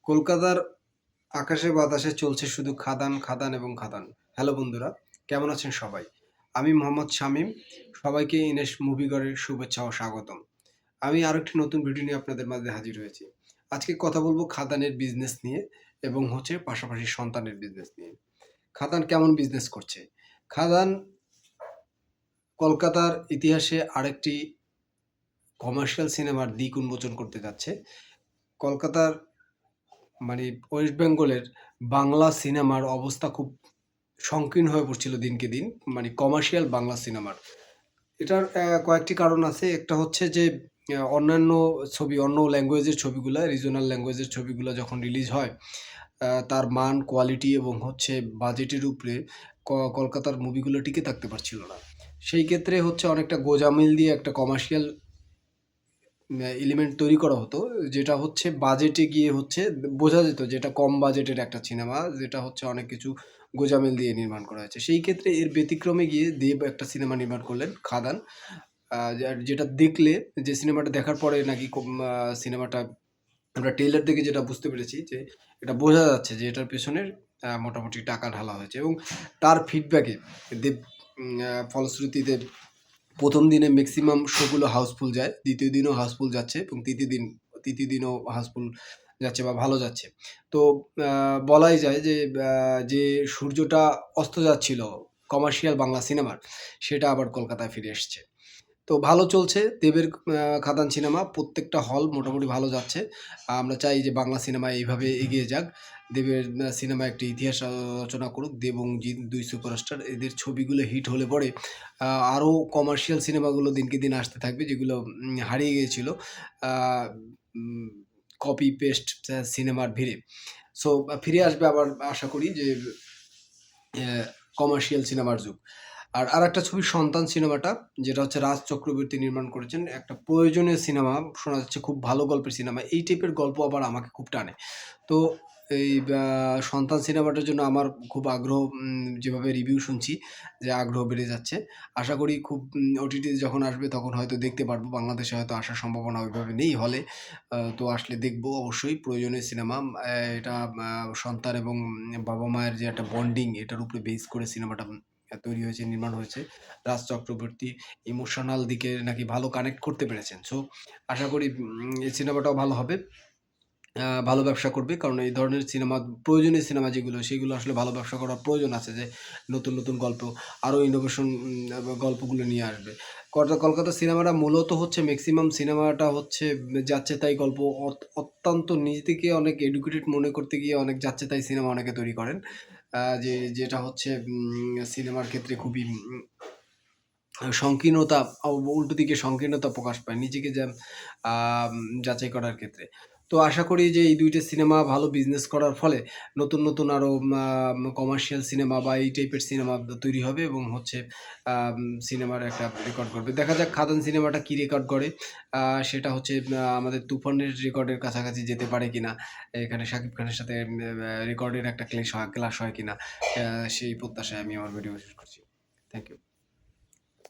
কলকাতার আকাশে বাতাসে চলছে শুধু খাদান, খাদান এবং খাদান। হ্যালো বন্ধুরা, কেমন আছেন সবাই? আমি মোহাম্মদ শামীম। সবাইকে ইনেস মুভি ঘরের শুভেচ্ছা ও স্বাগতম। আমি আরেকটি নতুন ভিডিও নিয়ে আপনাদের মাঝে হাজির হয়েছি। আজকে কথা বলব খাদানের বিজনেস নিয়ে এবং পাশাপাশি সন্তানের বিজনেস নিয়ে। খাদান কেমন বিজনেস করছে? খাদান কলকাতার ইতিহাসে আরেকটি কমার্শিয়াল সিনেমার দিক উন্মোচন করতে যাচ্ছে। কলকাতার মানে ওয়েস্ট বেঙ্গলের বাংলা সিনেমার অবস্থা খুব সংকীর্ণ হয়ে পড়ছিল দিনকে দিন, মানে কমার্শিয়াল বাংলা সিনেমার। এটার কয়েকটি কারণ আছে। একটা হচ্ছে যে অন্যান্য ছবি, অন্য ল্যাঙ্গুয়েজের ছবিগুলা, রিজনাল ল্যাঙ্গুয়েজের ছবিগুলা যখন রিলিজ হয়, তার মান, কোয়ালিটি এবং বাজেটের উপরে কলকাতার মুভিগুলো টিকে থাকতে পারছিল না। সেই ক্ষেত্রে অনেকটা গোঁজামিল দিয়ে একটা কমার্শিয়াল এলিমেন্ট তৈরি করা হতো, যেটা বাজেটে গিয়ে বোঝা যেত যে এটা কম বাজেটের একটা সিনেমা, যেটা অনেক কিছু গোঁজামিল দিয়ে নির্মাণ করা হয়েছে। সেই ক্ষেত্রে এর ব্যতিক্রমে গিয়ে দেব একটা সিনেমা নির্মাণ করলেন, খাদান। যেটা দেখলে, যে সিনেমাটা দেখার পরে নাকি সিনেমাটা আমরা ট্রেলার দেখে যেটা বুঝতে পেরেছি যে এটা বোঝা যাচ্ছে যে এটার পেছনের মোটামুটি টাকা ঢালা হয়েছে। এবং তার ফিডব্যাকে দেব ফলশ্রুতিতে প্রথম দিনে ম্যাক্সিমাম শোগুলো হাউসফুল যায়, দ্বিতীয় দিনও হাউসফুল যাচ্ছে এবং তৃতীয় দিনও হাউসফুল যাচ্ছে বা ভালো যাচ্ছে। তো বলাই যায় যে যে সূর্যটা অস্ত যাচ্ছিল কমার্শিয়াল বাংলা সিনেমার, সেটা আবার কলকাতায় ফিরে এসছে। তো ভালো চলছে দেবের খাদান সিনেমা। প্রত্যেকটা হল মোটামুটি ভালো যাচ্ছে। আমরা চাই যে বাংলা সিনেমা এইভাবে এগিয়ে যাক। দেবের সিনেমা একটি ইতিহাস রচনা করুক। দেব এবং জিৎ ২ সুপারস্টার। এদের ছবিগুলো হিট হলে পরে আরও কমার্শিয়াল সিনেমাগুলো দিনকে দিন আসতে থাকবে, যেগুলো হারিয়ে গিয়েছিল আ উম কপি পেস্ট সিনেমার ভিড়ে। সো ফিরে আসবে আবার, আশা করি যে কমার্শিয়াল সিনেমার যুগ। আর আরেকটা ছবি 'সন্তান' সিনেমাটা, যেটা রাজ চক্রবর্তী নির্মাণ করেছেন। একটা প্রয়োজনীয় সিনেমা, শোনা যাচ্ছে খুব ভালো গল্পের সিনেমা। এই টাইপের গল্প আবার আমাকে খুব টানে। তো এই 'সন্তান' সিনেমাটার জন্য আমার খুব আগ্রহ, যেভাবে রিভিউ শুনছি যে আগ্রহ বেড়ে যাচ্ছে। আশা করি খুব ওটিটিতে যখন আসবে তখন হয়তো দেখতে পারবো। বাংলাদেশে হয়তো আসার সম্ভাবনা ওইভাবে নেই হলে। তো আসলে দেখবো অবশ্যই, প্রয়োজনীয় সিনেমা। এটা সন্তান এবং বাবা-মায়ের যে একটা বন্ডিং, এটার উপরে বেস করে সিনেমাটা তৈরি হয়েছে, নির্মাণ হয়েছে। রাজ চক্রবর্তী ইমোশনাল দিকে নাকি ভালো কানেক্ট করতে পেরেছেন। সো আশা করি এই সিনেমাটাও ভালো হবে। ভালো ব্যবসা করবে। কারণ এই ধরনের সিনেমা, প্রয়োজনীয় সিনেমা যেগুলো, সেগুলো আসলে ভালো ব্যবসা করার প্রয়োজন আছে, যে নতুন, নতুন গল্প, আরও ইনোভেশন গল্পগুলো নিয়ে আসবে। কলকাতার সিনেমাটা মূলত মেক্সিমাম সিনেমাটা যাচ্ছে তাই গল্প। অত্যন্ত নিজ থেকে অনেক এডুকেটেড মনে করতে গিয়ে অনেক যাচ্ছে তাই সিনেমা অনেকে তৈরি করেন। যেটা সিনেমার ক্ষেত্রে খুবই সংকীর্ণতা, উল্টো দিকে সংকীর্ণতা প্রকাশ পায় নিজেকে যাচাই করার ক্ষেত্রে। তো আশা করি যে এই ২ টা সিনেমা ভালো বিজনেস করার ফলে নতুন, নতুন আরও কমার্শিয়াল সিনেমা বা এই টাইপের সিনেমা তৈরি হবে এবং আম সিনেমার একটা রেকর্ড করবে। দেখা যাক খাদান সিনেমাটা কি রেকর্ড করে। সেটা আমাদের তুফানের রেকর্ডের কাছাকাছি যেতে পারে কিনা, এখানে শাকিব খানের সাথে রেকর্ডের একটা ক্লাশ হয় কিনা, সেই প্রত্যাশায় আমি আমার ভিডিও শেষ করছি। Thank you.